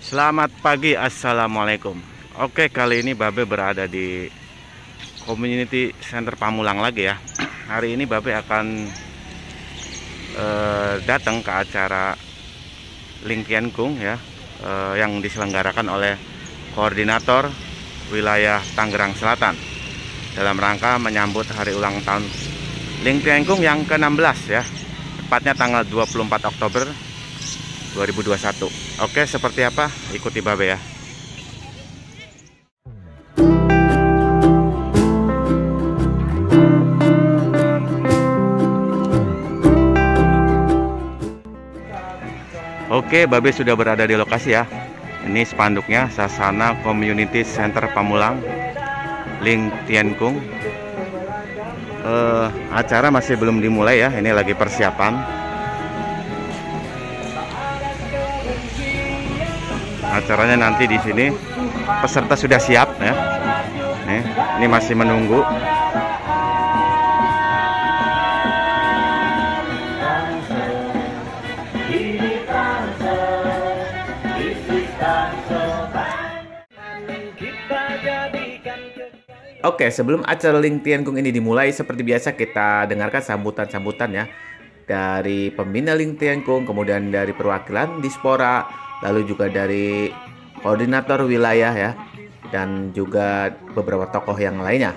Selamat pagi, assalamualaikum. Oke, kali ini Babe berada di Community Center Pamulang lagi ya. Hari ini Babe akan datang ke acara Ling Tian Kung ya, yang diselenggarakan oleh Koordinator Wilayah Tangerang Selatan dalam rangka menyambut hari ulang tahun Ling Tian Kung yang ke-16 ya, tepatnya tanggal 24 Oktober 2021. Oke, seperti apa? Ikuti Babe ya. Oke, Babe sudah berada di lokasi ya. Ini spanduknya, Sasana Community Center Pamulang Ling Tian Kung. Acara masih belum dimulai ya. Ini lagi persiapan. Acaranya nanti di sini, peserta sudah siap ya. Ini masih menunggu. Oke, sebelum acara Ling Tian Kung ini dimulai, seperti biasa kita dengarkan sambutan-sambutan ya dari pembina Ling Tian Kung, kemudian dari perwakilan Dispora, lalu juga dari koordinator wilayah ya, dan juga beberapa tokoh yang lainnya.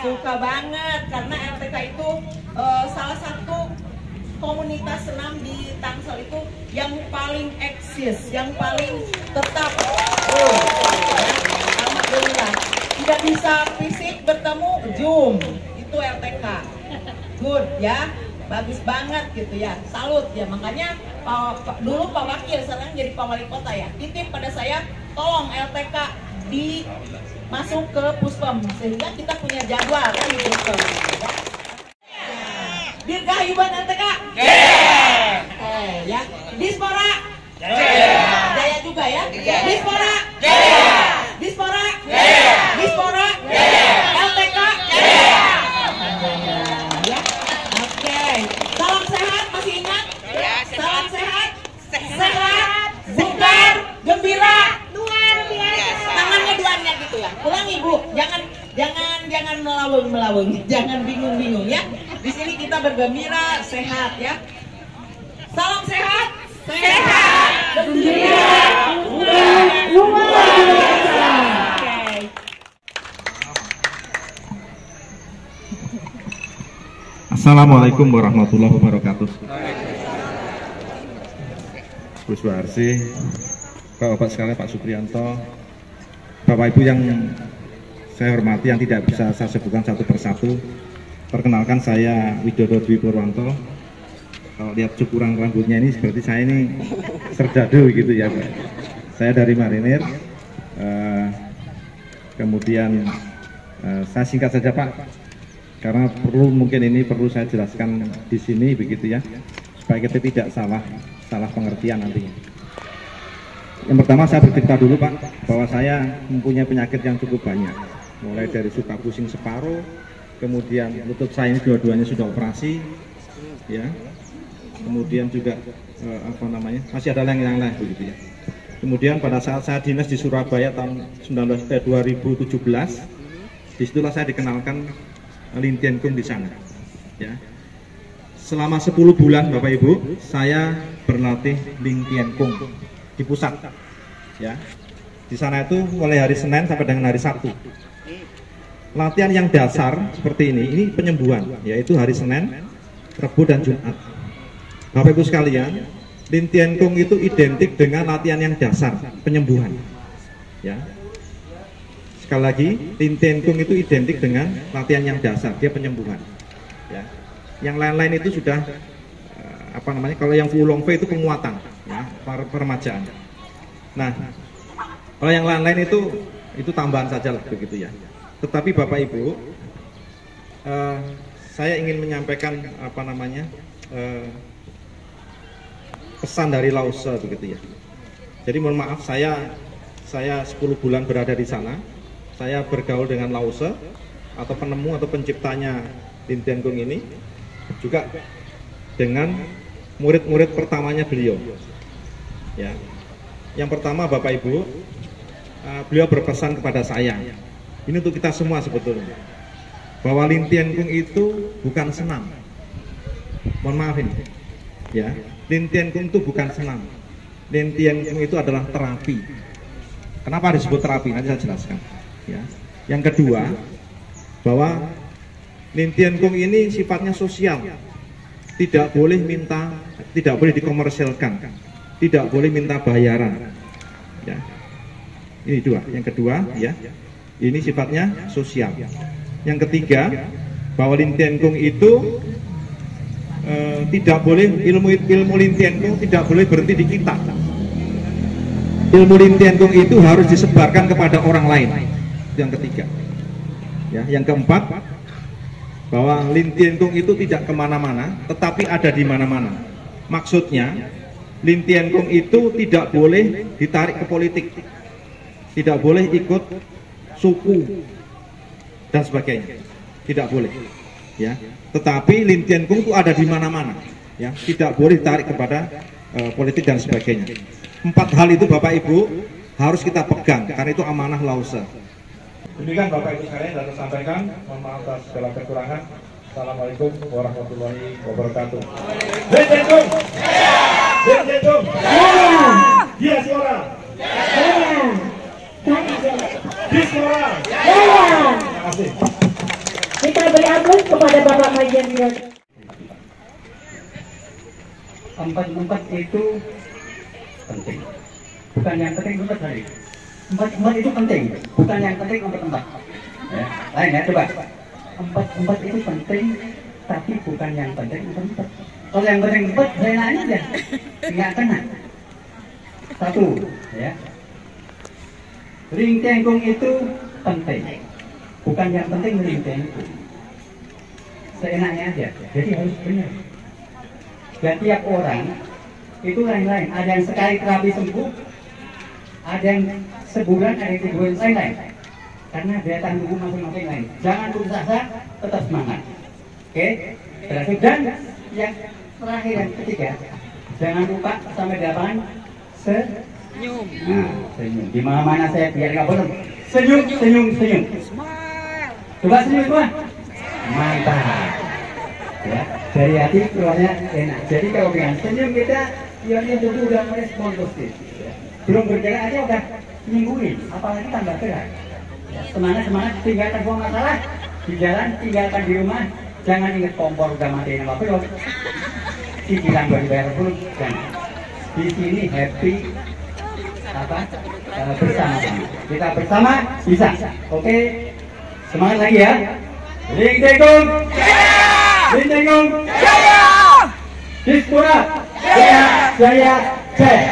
Suka banget karena LTK itu salah satu komunitas senam di Tangsel itu yang paling eksis, yang paling tetap. Alhamdulillah. Tidak bisa fisik bertemu, Zoom. Itu LTK. Good ya. Bagus banget gitu ya, salut ya. Makanya dulu Pak Wakil, sekarang jadi Pak Wali Kota ya, titip pada saya, tolong LTK masuk ke Puspem sehingga kita punya jadwal kan di Puspem ya. Dirgahayuban LTK ya. Dispora Jaya juga ya. Dispora Dispora Dispora LTK ya. Salam sehat, masih ingat? Salam sehat, sehat, bugar, gembira, luar biasa. Tangannya duanya gitu ya. Ulang Ibu, jangan melawung, jangan bingung ya. Di sini kita bergembira, sehat ya. Salam sehat, sehat, gembira, luar biasa. Assalamualaikum warahmatullahi wabarakatuh. Bu Suharsi, Bapak sekalian, Pak Supriyanto, Bapak Ibu yang saya hormati, yang tidak bisa saya sebutkan satu persatu. Perkenalkan, saya Widodo Dwi Purwanto. Kalau lihat cukuran rambutnya ini, seperti saya ini serdadu gitu ya, Pak. Saya dari Marinir. Kemudian saya singkat saja Pak, karena mungkin ini perlu saya jelaskan di sini begitu ya, supaya kita tidak salah pengertian nantinya. Yang pertama saya bercerita dulu Pak, bahwa saya mempunyai penyakit yang cukup banyak, mulai dari suka pusing separuh, kemudian lutut saya ini dua-duanya sudah operasi, ya, kemudian juga masih ada yang lain begitu ya. Kemudian pada saat saya dinas di Surabaya tahun 2017, disitulah saya dikenalkan Ling Tian Kung di sana. Ya. Selama 10 bulan Bapak Ibu, saya berlatih Ling Tian Kung di pusat. Ya. Di sana itu mulai hari Senin sampai dengan hari Sabtu. Latihan yang dasar seperti ini penyembuhan, yaitu hari Senin, Rabu dan Jumat. Bapak Ibu sekalian, Ling Tian Kung itu identik dengan latihan yang dasar, penyembuhan. Ya. Sekali lagi, Ling Tian Kung itu identik dengan latihan yang dasar, dia penyembuhan. Ya. Yang lain-lain itu sudah kalau yang Wulong Fei itu penguatan, ya, peremajaan. Nah, kalau yang lain-lain itu tambahan saja lah begitu ya. Tetapi Bapak Ibu, saya ingin menyampaikan pesan dari Lause begitu ya. Jadi mohon maaf, saya 10 bulan berada di sana. Saya bergaul dengan Lause atau penemu atau penciptanya Ling Tian Kung ini, juga dengan murid-murid pertamanya beliau. Ya. Yang pertama Bapak Ibu, beliau berpesan kepada saya, ini untuk kita semua sebetulnya, bahwa Lintian Kung itu bukan senam. Mohon maaf ini, ya, Lintian Kung itu bukan senam. Lintian Kung itu adalah terapi. Kenapa disebut terapi? Nanti saya jelaskan. Ya. Yang kedua, bahwa Lintian Kung ini sifatnya sosial, tidak boleh dikomersilkan, tidak boleh minta bayaran. Ya. Ini dua. Yang kedua, ya, ini sifatnya sosial. Yang ketiga, bahwa Lintian Kung itu tidak boleh, ilmu Lintian Kung tidak boleh berhenti di kita. Ilmu Lintian Kung itu harus disebarkan kepada orang lain. Yang ketiga, ya, yang keempat, bahwa Lintian Kung itu tidak kemana-mana, tetapi ada di mana-mana. Maksudnya, Lintian Kung itu tidak boleh ditarik ke politik, tidak boleh ikut suku dan sebagainya, tidak boleh. Ya, tetapi Lintian Kung itu ada di mana-mana, ya, tidak boleh ditarik kepada politik dan sebagainya. 4 hal itu Bapak Ibu harus kita pegang, karena itu amanah Lause. Demikian Bapak Ibu sekalian dapat sampaikan. Mohon maaf atas segala kekurangan. Assalamualaikum warahmatullahi wabarakatuh. Lintian Kung, Lintian Kung, dia si orang, Diskora. Terima kasih. Kita beri aplaus kepada Bapak Majen Wiroto. 4 itu penting. Bukan yang penting untuk hari. 4 itu penting, bukan yang penting untuk tempat. Ya, lain ya, coba. 4 itu penting, tapi bukan yang penting untuk tempat. Kalau yang penting tempat, saya nanya aja, nggak kena. 1, ya. Lintian Kung itu penting, bukan yang penting Lintian Kung. Seenaknya aja, jadi harus benar. Dan tiap orang itu lain-lain. Ada yang sekali terapi sembuh, ada yang sebulan, ada yang 3 bulan, lain-lain. Karena daya tahan tubuh masing-masing lain. Jangan putus asa, tetap semangat. Oke, berhasil. Dan yang terakhir dan ketiga, jangan lupa sampai di lapangan senyum. Nah, senyum. Di mana-mana saya biar nggak bosan. Senyum, senyum, senyum. Coba senyum semua. Mantap. Ya, dari hati keluarnya enak. Jadi kalau dengan senyum kita, ionnya tubuh udah merespon positif. Ya. Belum bergerak aja udah nyingguin, apalagi tambah gerak. Ya, semangat, tinggalkan semua masalah di jalan, tinggalkan di rumah. Jangan ingat kompor udah matiin apa belum. Cicilan baru bayar belum. Dan di sini happy bersama. Kita bersama bisa. Oke, semangat lagi ya. Lintian Kung. Lintian Kung jaya, Diskora jaya, jaya.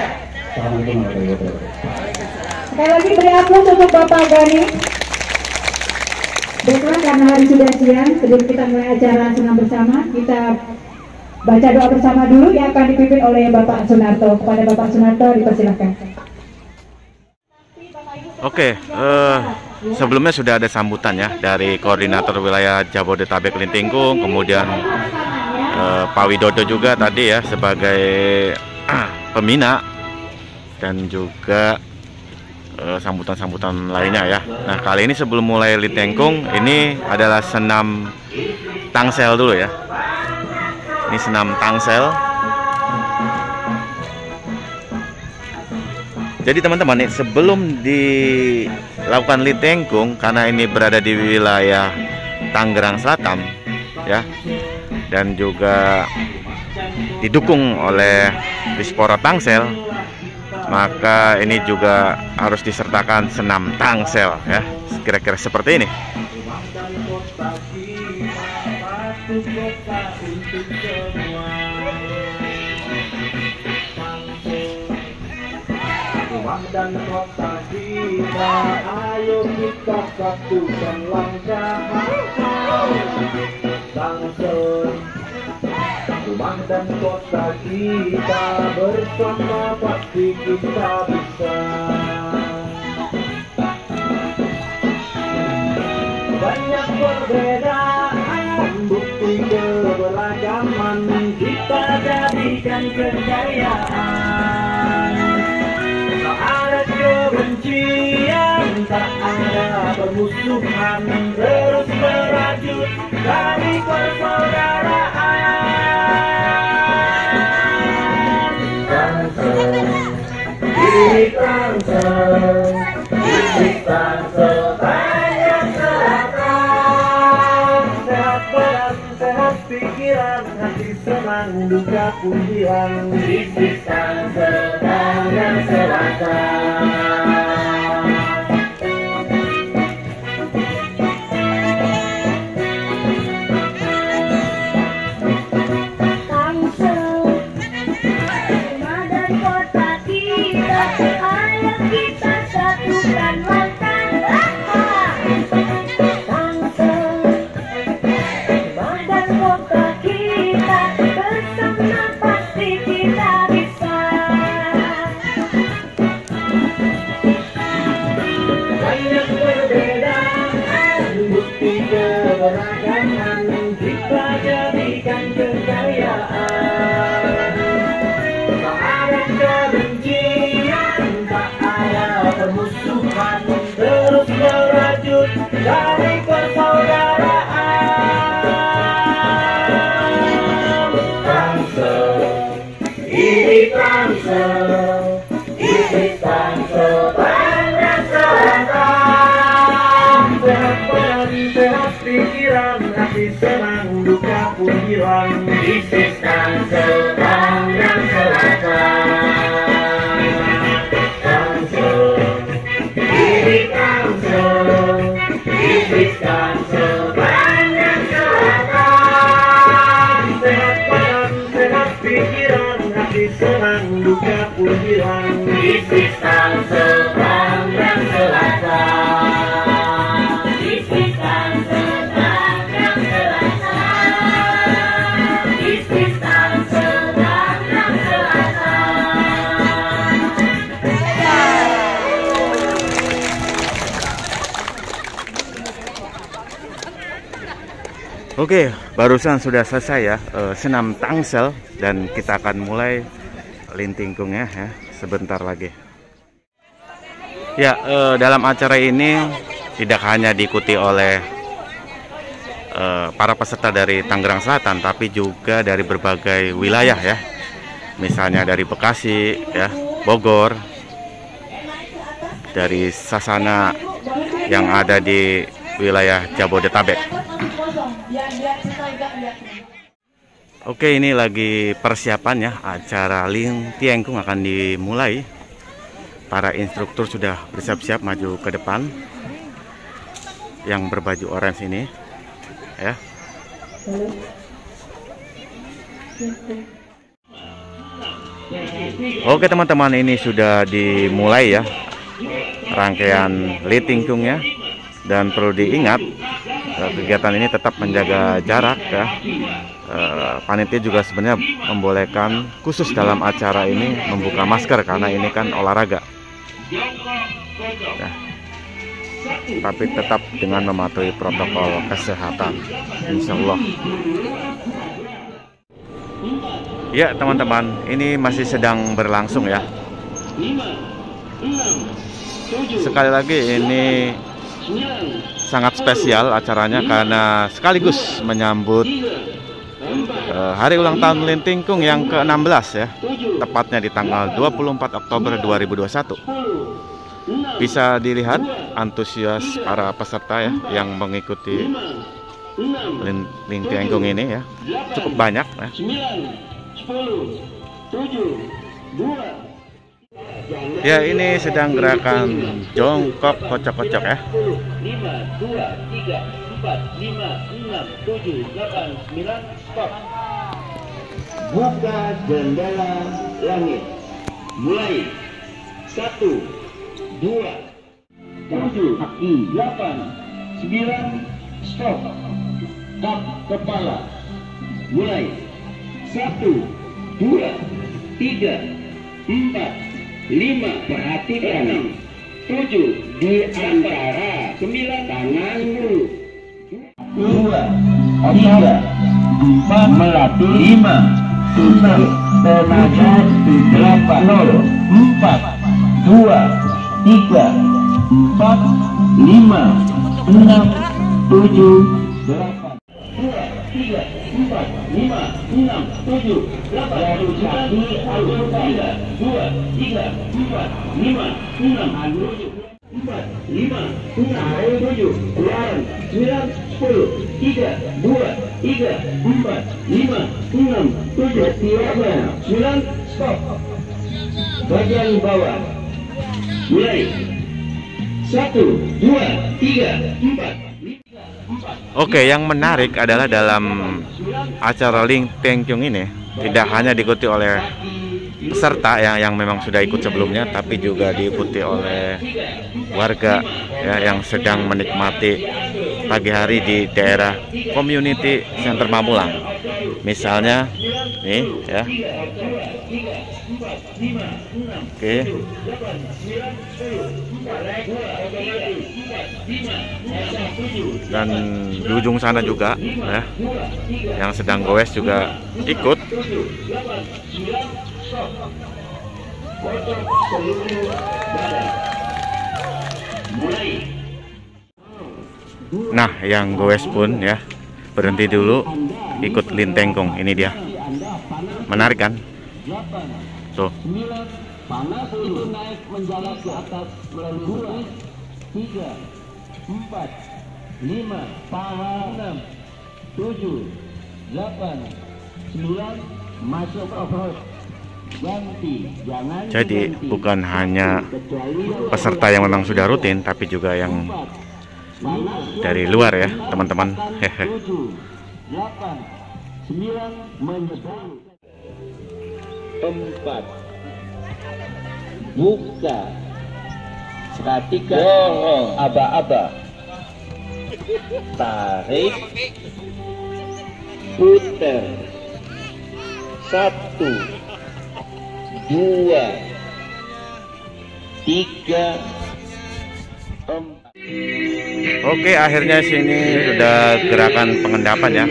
Assalamualaikum warahmatullahi wabarakatuh. Sekali lagi beri aplaus untuk Bapak Gani. Baiklah, karena hari sudah siang, sebelum kita mulai acara senam bersama, kita baca doa bersama dulu yang akan dipimpin oleh Bapak Sunarto. Kepada Bapak Sunarto dipersilakan. Oke, sebelumnya sudah ada sambutan ya dari Koordinator Wilayah Jabodetabek Lintian Kung, kemudian Pak Widodo juga tadi ya sebagai pembina, dan juga sambutan-sambutan lainnya ya. Nah, kali ini sebelum mulai Lintian Kung, ini adalah senam tangsel dulu ya. Ini senam tangsel. Jadi teman-teman nih, sebelum dilakukan Lintian Kung, karena ini berada di wilayah Tangerang Selatan ya, dan juga didukung oleh Dispora Tangsel, maka ini juga harus disertakan senam tangsel ya, kira-kira seperti ini. Dan kota kita, ayo kita satukan langkah Tangsel. Rumah dan kota kita, bersama pasti kita bisa. Banyak perbedaan, bukti keberagaman, kita jadikan kejayaan. kebencian, tak ada permusuhan, terus merajut dari persaudaraan. Tangsel, ini Tangsel, ini Tangsel, banyak selatan. Sehat badan, sehat pikiran, hati senang, duka pun hilang. This is Tangsel, Tangerang Selatan. Keberagaman kita jadikan kekayaan. Tak ada kebencian, tak ada permusuhan, terus merajut dari persaudaraan. Tangsel, ini Tangsel, ini Tangsel, Tangerang Selatan. Sehat badan, sehat pikiran, hati senang, duka pun hilang. This is Tangsel, Tangerang Selatan. Tangsel, ini Tangsel, this is Tangsel, Tangerang Selatan. Sehat badan, sehat pikiran, hati senang, duka pun hilang. This is Tangsel, Tangerang Selatan. Oke, barusan sudah selesai ya senam Tangsel, dan kita akan mulai lintingkungnya ya sebentar lagi. Ya, dalam acara ini tidak hanya diikuti oleh para peserta dari Tangerang Selatan, tapi juga dari berbagai wilayah ya. Misalnya dari Bekasi ya, Bogor, dari Sasana yang ada di wilayah Jabodetabek. Oke, ini lagi persiapan ya, acara Lintiengkung akan dimulai. Para instruktur sudah bersiap-siap maju ke depan, yang berbaju orange ini ya. Oke teman-teman, ini sudah dimulai ya rangkaian Lintiengkungnya, dan perlu diingat kegiatan ini tetap menjaga jarak ya. Panitia juga sebenarnya membolehkan khusus dalam acara ini membuka masker karena ini kan olahraga ya. Tapi tetap dengan mematuhi protokol kesehatan, insya Allah. Ya teman-teman, ini masih sedang berlangsung ya. Sekali lagi ini sangat spesial acaranya karena sekaligus menyambut hari ulang tahun Lintiengkung yang ke-16 ya, tepatnya di tanggal 24 Oktober 2021. Bisa dilihat antusias para peserta ya yang mengikuti Lintiengkung ini ya, cukup banyak ya. Ya, ini sedang gerakan jongkok kocok-kocok ya. 5, 2, 3, 4, 5, 6, 7, 8, 9, stop. Buka jendela langit. Mulai. 1, 2, 7, 8, 9, stop. Kap kepala. Mulai. 1, 2, 3, 4, 5, perhatikan. 7, di antara 9 tangan dulu. 2, 3, 4, melatih. 5, 6, tenaga. 8, 4, 2, 3, 4, 5, 6, 7, 8. 2, 3, 4, 5, 6, 7, 8. Baru kaki alurkan. 2, 3, 4, 5, 6, 7. 4, 5, 6, 7, 8, 9, 10, 3, 2, 3, 4, 5, 6, 7, 9, stop. Bagian bawah. Mulai. 1, 2, 3, 4. Oke, yang menarik adalah dalam acara Ling Tieng Chung ini tidak hanya diikuti oleh peserta yang memang sudah ikut sebelumnya, tapi juga diikuti oleh warga ya, yang sedang menikmati pagi hari di daerah Community Center Mamulang. Misalnya nih ya. Oke. Dan di ujung sana juga ya, yang sedang goes juga ikut. Nah, yang goes pun ya berhenti dulu ikut Ling Tieng Chung. Ini dia, menarik kan? Tuh. Panas itu naik menjalar ke atas melalui 3, 4, 5, 6, 7, 8, 9, masuk off-road. Ganti, jangan. Jadi bukan hanya peserta yang memang sudah rutin, tapi juga yang dari luar ya, teman-teman. 7, 8, 9, menyeberang. 4, buka, perhatikan, aba-aba, tarik, putar, 1, 2, 3, 4. Oke, akhirnya sini sudah gerakan pengendapan ya.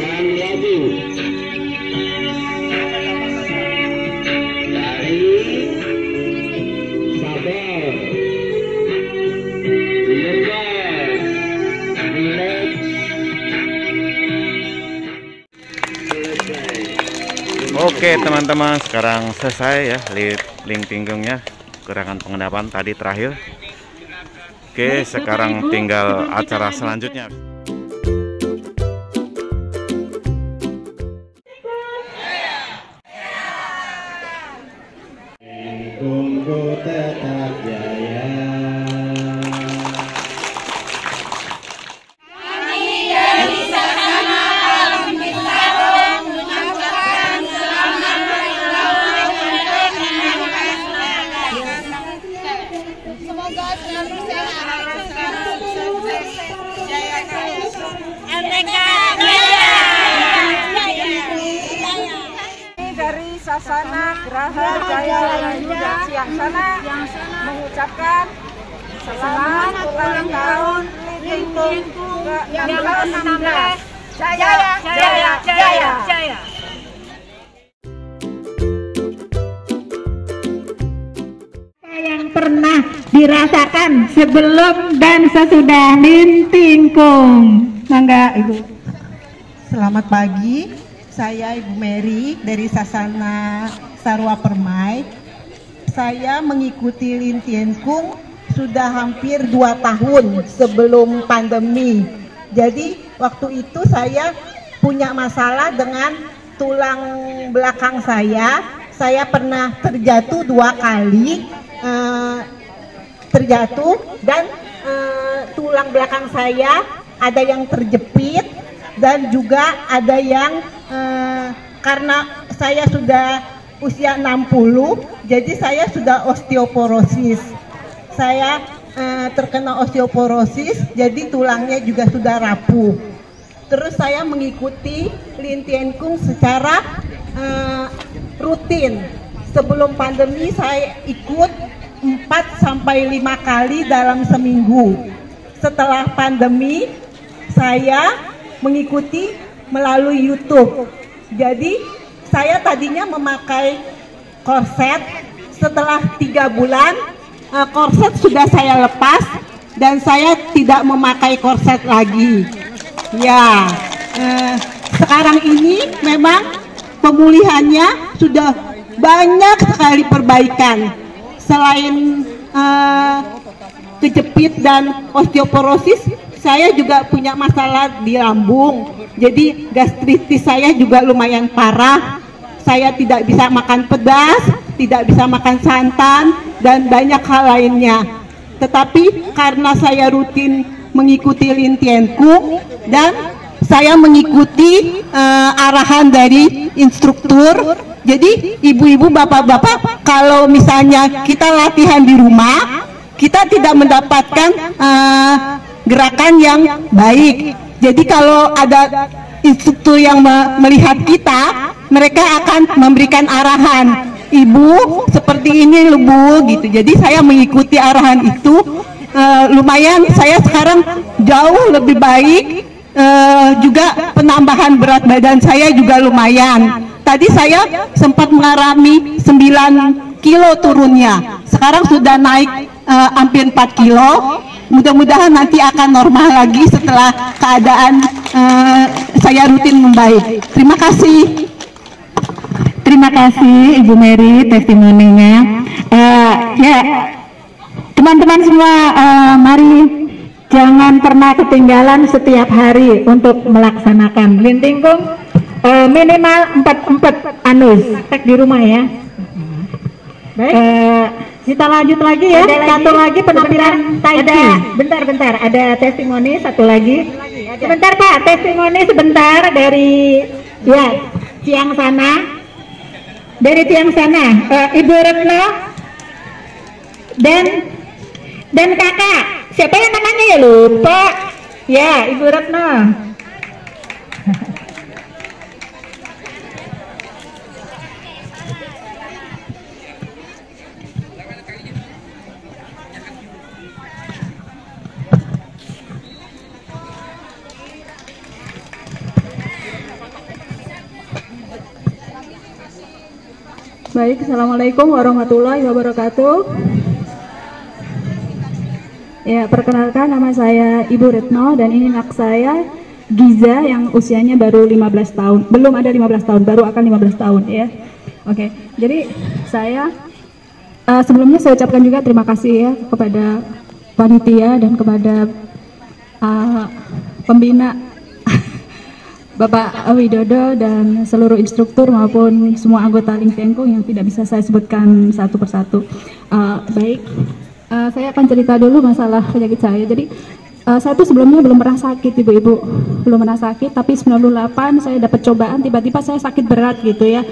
Oke teman-teman, sekarang selesai ya Ling Tieng Chung-nya, gerakan pengendapan tadi terakhir. Oke, sekarang tinggal acara selanjutnya. Tunggu tetap jaya. Semoga selalu sehat, selalu sukses, jaya terus. Merdeka Jaya! Dari Sasana Geraha Jaya dan Siangsana mengucapkan selamat ulang tahun Ling Tieng Chung ke-16. Jaya, jaya, jaya, jaya. Yang pernah dirasakan sebelum dan sesudah Ling Tieng Chung. Mangga Ibu. Selamat pagi, saya Ibu Mary dari Sasana Sarwa Permai. Saya mengikuti Ling Tieng Chung sudah hampir 2 tahun sebelum pandemi. Jadi waktu itu saya punya masalah dengan tulang belakang saya. Saya pernah terjatuh 2 kali, terjatuh dan tulang belakang saya ada yang terjepit dan juga ada yang karena saya sudah usia 60, jadi saya sudah osteoporosis. Saya terkena osteoporosis, jadi tulangnya juga sudah rapuh. Terus saya mengikuti Ling Tieng Chung secara rutin. Sebelum pandemi saya ikut 4-5 kali dalam seminggu. Setelah pandemi saya mengikuti melalui YouTube. Jadi saya tadinya memakai korset. Setelah 3 bulan korset sudah saya lepas dan saya tidak memakai korset lagi. Ya, sekarang ini memang pemulihannya sudah banyak sekali perbaikan. Selain kejepit dan osteoporosis, saya juga punya masalah di lambung. Jadi gastritis saya juga lumayan parah. Saya tidak bisa makan pedas, tidak bisa makan santan, dan banyak hal lainnya. Tetapi karena saya rutin mengikuti Lin Tien Kung dan saya mengikuti arahan dari instruktur, jadi ibu-ibu, bapak-bapak, kalau misalnya kita latihan di rumah, kita tidak mendapatkan gerakan yang baik. Jadi kalau ada instruktur yang melihat kita, mereka akan memberikan arahan, ibu seperti ini loh bu, gitu. Jadi saya mengikuti arahan itu, lumayan saya sekarang jauh lebih baik, juga penambahan berat badan saya juga lumayan. Tadi saya sempat mengalami 9 kilo turunnya, sekarang sudah naik hampir 4 kilo. Mudah-mudahan nanti akan normal lagi setelah keadaan saya rutin membaik. Terima kasih. Terima kasih Ibu Mary testimoninya. Ya, teman-teman semua, mari jangan pernah ketinggalan setiap hari untuk melaksanakan Lin Tien Kung, minimal 4 anus tek di rumah ya. Baik. Kita lanjut lagi ya. Satu lagi penampilan Tai Chi. Bentar, ada testimoni satu lagi. Sebentar Pak, testimoni sebentar dari ya Tiang sana. Dari Tiang sana, Ibu Retno dan kakak. Siapa yang namanya ya lupa? Ya, Ibu Retno. Baik, Assalamualaikum warahmatullahi wabarakatuh. Ya, perkenalkan nama saya Ibu Retno dan ini anak saya Giza yang usianya baru 15 tahun. Belum ada 15 tahun, baru akan 15 tahun ya. Oke, jadi saya sebelumnya saya ucapkan juga terima kasih ya kepada panitia dan kepada pembina Bapak Widodo dan seluruh instruktur maupun semua anggota Lin Tien Kung yang tidak bisa saya sebutkan satu persatu. Baik, saya akan cerita dulu masalah penyakit saya. Jadi saya tuh sebelumnya belum pernah sakit, ibu-ibu, belum pernah sakit. Tapi 98 saya dapat cobaan, tiba-tiba saya sakit berat gitu ya.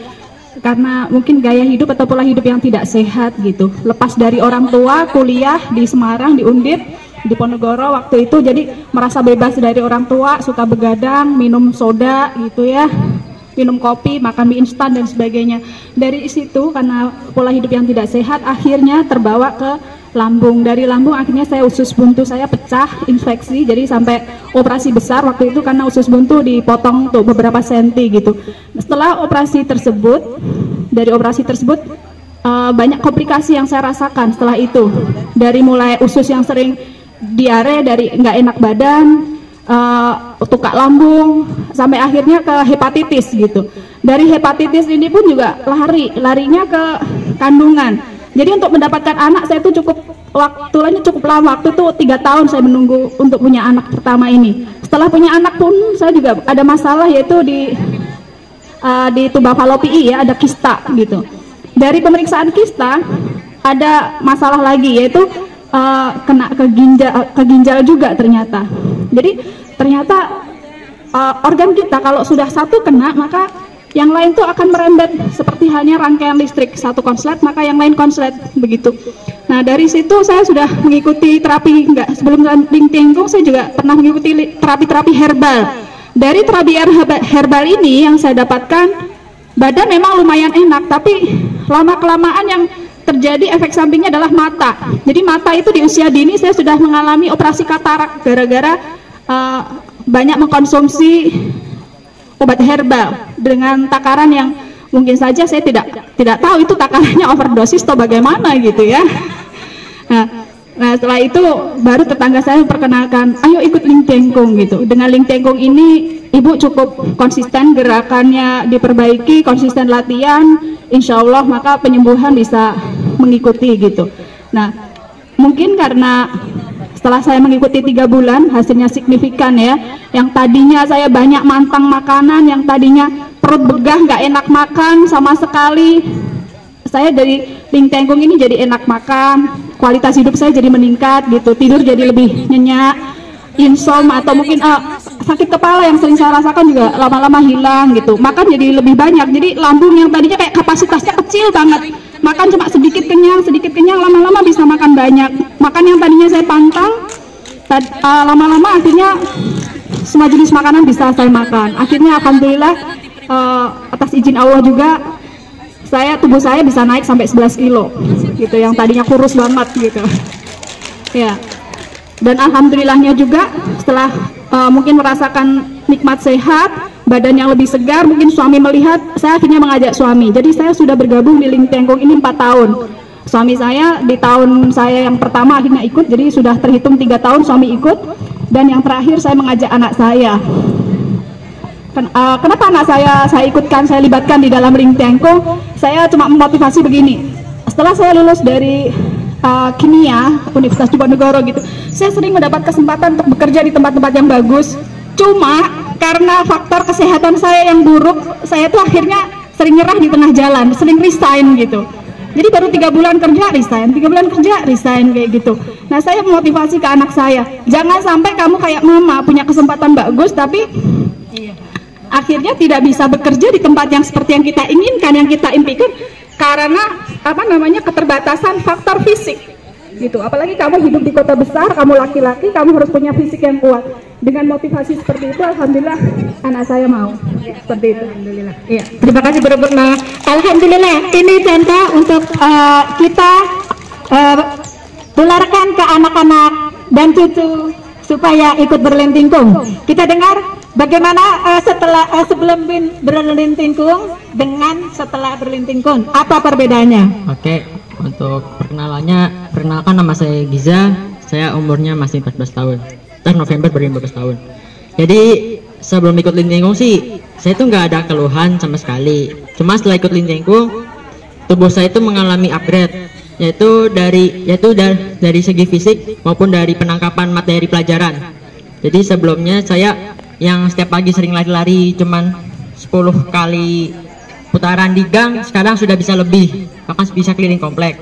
Karena mungkin gaya hidup atau pola hidup yang tidak sehat gitu. Lepas dari orang tua, kuliah di Semarang, di Undip, di Ponorogo waktu itu, jadi merasa bebas dari orang tua, suka begadang, minum soda gitu ya, minum kopi, makan mie instan dan sebagainya. Dari situ karena pola hidup yang tidak sehat akhirnya terbawa ke lambung. Dari lambung akhirnya saya usus buntu saya pecah, infeksi, jadi sampai operasi besar waktu itu karena usus buntu dipotong tuh beberapa senti gitu. Setelah operasi tersebut, dari operasi tersebut banyak komplikasi yang saya rasakan setelah itu. Dari mulai usus yang sering diare, dari nggak enak badan, tukak lambung, sampai akhirnya ke hepatitis gitu. Dari hepatitis ini pun juga larinya ke kandungan. Jadi untuk mendapatkan anak saya itu waktunya cukup lama. Waktu itu 3 tahun saya menunggu untuk punya anak pertama ini. Setelah punya anak pun saya juga ada masalah, yaitu di tuba fallopi ya, ada kista gitu. Dari pemeriksaan kista ada masalah lagi, yaitu kena ke ginjal juga ternyata. Jadi ternyata organ kita kalau sudah satu kena, maka yang lain tuh akan merembet seperti halnya rangkaian listrik, satu konslet maka yang lain konslet begitu. Nah dari situ saya sudah mengikuti terapi, sebelum Lin Tien Kung saya juga pernah mengikuti terapi herbal. Dari terapi herbal ini yang saya dapatkan, badan memang lumayan enak, tapi lama kelamaan yang terjadi efek sampingnya adalah mata. Jadi mata itu di usia dini saya sudah mengalami operasi katarak gara-gara banyak mengkonsumsi obat herbal dengan takaran yang mungkin saja saya tidak tahu itu takarannya overdosis atau bagaimana gitu ya. Nah setelah itu baru tetangga saya memperkenalkan, ayo ikut Ling Tengkung gitu. Dengan Ling Tengkung ini ibu cukup konsisten, gerakannya diperbaiki, konsisten latihan, insya Allah maka penyembuhan bisa mengikuti gitu. Nah mungkin karena setelah saya mengikuti 3 bulan hasilnya signifikan ya. Yang tadinya saya banyak mantang makanan, yang tadinya perut begah nggak enak makan sama sekali, saya dari Ling Tengkung ini jadi enak makan, kualitas hidup saya jadi meningkat gitu, tidur jadi lebih nyenyak, insom atau mungkin sakit kepala yang sering saya rasakan juga lama-lama hilang gitu, makan jadi lebih banyak, jadi lambung yang tadinya kayak kapasitasnya kecil banget, makan cuma sedikit kenyang, lama-lama bisa makan banyak, makan yang tadinya saya pantang, lama-lama akhirnya semua jenis makanan bisa saya makan, akhirnya alhamdulillah atas izin Allah juga tubuh saya bisa naik sampai 11 kilo gitu, yang tadinya kurus banget gitu ya. Dan alhamdulillahnya juga setelah mungkin merasakan nikmat sehat, badan yang lebih segar, mungkin suami melihat, saya akhirnya mengajak suami. Jadi saya sudah bergabung di Ling Tengkung ini 4 tahun. Suami saya di tahun saya yang pertama akhirnya ikut, jadi sudah terhitung 3 tahun suami ikut, dan yang terakhir saya mengajak anak saya. Kenapa anak saya ikutkan, saya libatkan di dalam Ling Tengkung? Saya cuma memotivasi begini, setelah saya lulus dari kimia Universitas Diponegoro gitu, saya sering mendapat kesempatan untuk bekerja di tempat-tempat yang bagus, cuma karena faktor kesehatan saya yang buruk, saya tuh akhirnya sering nyerah di tengah jalan, sering resign gitu. Jadi baru 3 bulan kerja resign, 3 bulan kerja resign kayak gitu. Nah saya memotivasi ke anak saya, jangan sampai kamu kayak mama punya kesempatan bagus tapi akhirnya tidak bisa bekerja di tempat yang seperti yang kita inginkan, yang kita impikan, karena keterbatasan faktor fisik gitu. Apalagi kamu hidup di kota besar, kamu laki-laki, kamu harus punya fisik yang kuat. Dengan motivasi seperti itu, alhamdulillah anak saya mau seperti itu. Alhamdulillah. Iya. Terima kasih Bu Purna. Alhamdulillah, ini contoh untuk kita tularkan ke anak-anak dan cucu supaya ikut Berling Tengkung. Kita dengar bagaimana sebelum Berling Tengkung dengan setelah Berling Tengkung, apa perbedaannya? Oke, untuk perkenalkan nama saya Giza, saya umurnya masih 14 tahun. November beri 14 tahun. Jadi sebelum ikut Ling Tengkung sih, saya tuh nggak ada keluhan sama sekali. Cuma setelah ikut Ling Tengkung, tubuh saya itu mengalami upgrade, yaitu dari segi fisik maupun dari penangkapan materi pelajaran. Jadi sebelumnya saya yang setiap pagi sering lari-lari cuman 10 kali putaran di gang, sekarang sudah bisa lebih, bahkan bisa keliling komplek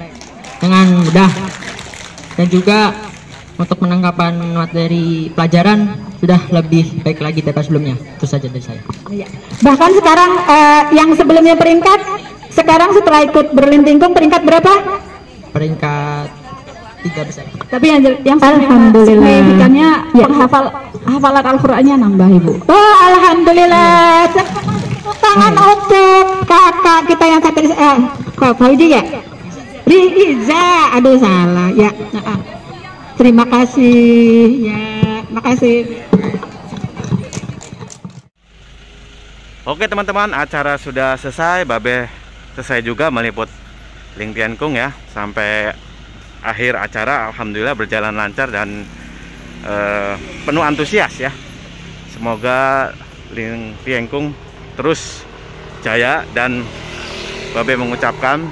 dengan mudah. Dan juga untuk penangkapan materi pelajaran sudah lebih baik lagi daripada sebelumnya. Itu saja dari saya. Bahkan sekarang yang sebelumnya peringkat, sekarang setelah ikut Berling Tengkung peringkat berapa? Peringkat 3 besar. Tapi yang alhamdulillah signifikannya ya, hafalan Al-Qur'annya nambah Ibu. Oh alhamdulillah. Tangan untuk kakak kita yang satu Kak Fauji ya? Riza, aduh salah ya. Terima kasih ya, makasih. Oke teman-teman, acara sudah selesai, Babe selesai juga meliput Ling Tengkung ya, sampai akhir acara alhamdulillah berjalan lancar dan penuh antusias ya. Semoga Ling Tengkung terus jaya, dan Babe mengucapkan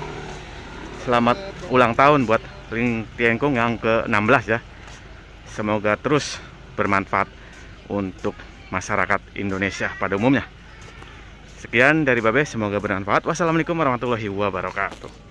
selamat ulang tahun buat Ling Tengkung yang ke-16 ya. Semoga terus bermanfaat untuk masyarakat Indonesia pada umumnya. Sekian dari Babe, semoga bermanfaat. Wassalamualaikum warahmatullahi wabarakatuh.